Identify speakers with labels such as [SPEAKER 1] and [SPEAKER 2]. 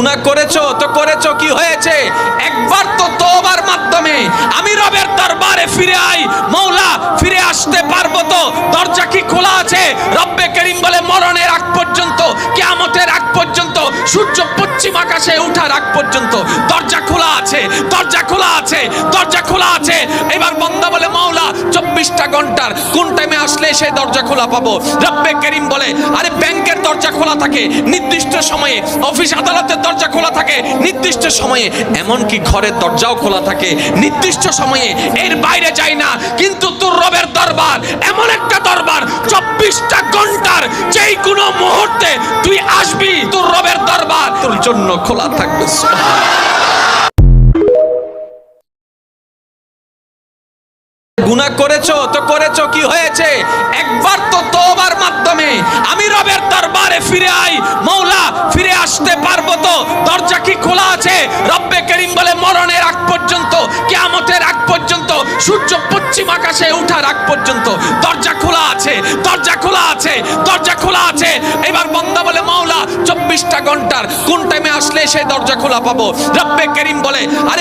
[SPEAKER 1] গুনাহ করেছো তো করেছো, কি হয়েছে? একবার তো তওবার মাধ্যমে আমি রবের দরবারে ফিরে আই, মওলা ফিরে আসতে পারবো তো? দরজা কি খোলা আছে? রব্বে করিম বলে মরণের আগ পর্যন্ত, কিয়ামতের আগ পর্যন্ত, সূর্য পশ্চিম আকাশে ওঠার আগ পর্যন্ত দরজা খোলা আছে, দরজা খোলা আছে, দরজা খোলা আছে। এবার বান্দা বলে মওলা 24টা ঘন্টার কোন টাইমে আসলে সেই দরজা খোলা পাবো? রব্বে করিম বলে আরে ব্যাংকের দরজা খোলা থাকে নির্দিষ্ট সময়ে, অফিস আদালতের দরজা খোলা থাকে নির্দিষ্ট সময়ে, এমনকি ঘরের দরজাও খোলা থাকে নির্দিষ্ট সময়ে, এর বাইরে যাই না। কিন্তু তোর রবের দরবার এমন একটা দরবার 24টা ঘন্টার যেই কোনো মুহূর্তে তুই আসবি, তোর রবের দরবার তোর জন্য খোলা থাকবে। গুনাহ করেছো তো করেছো, কি হয়েছে? একবার তো তওবার মাধ্যমে আমি রবের দরবারে ফিরে আই, মওলা ফিরে আসতে পারবো তো? দরজা কি খোলা আছে? রব্বে করিম বলে মরণের আগ পর্যন্ত, কিয়ামতের আগ পর্যন্ত, সূর্য পশ্চিম আকাশে ওঠার আগ পর্যন্ত দরজা খোলা আছে, দরজা খোলা আছে, দরজা খোলা আছে। এবার বান্দা বলে মওলা 24টা ঘন্টার কোন টাইমে আসলে সেই দরজা খোলা পাবো? রব্বে করিম বলে আরে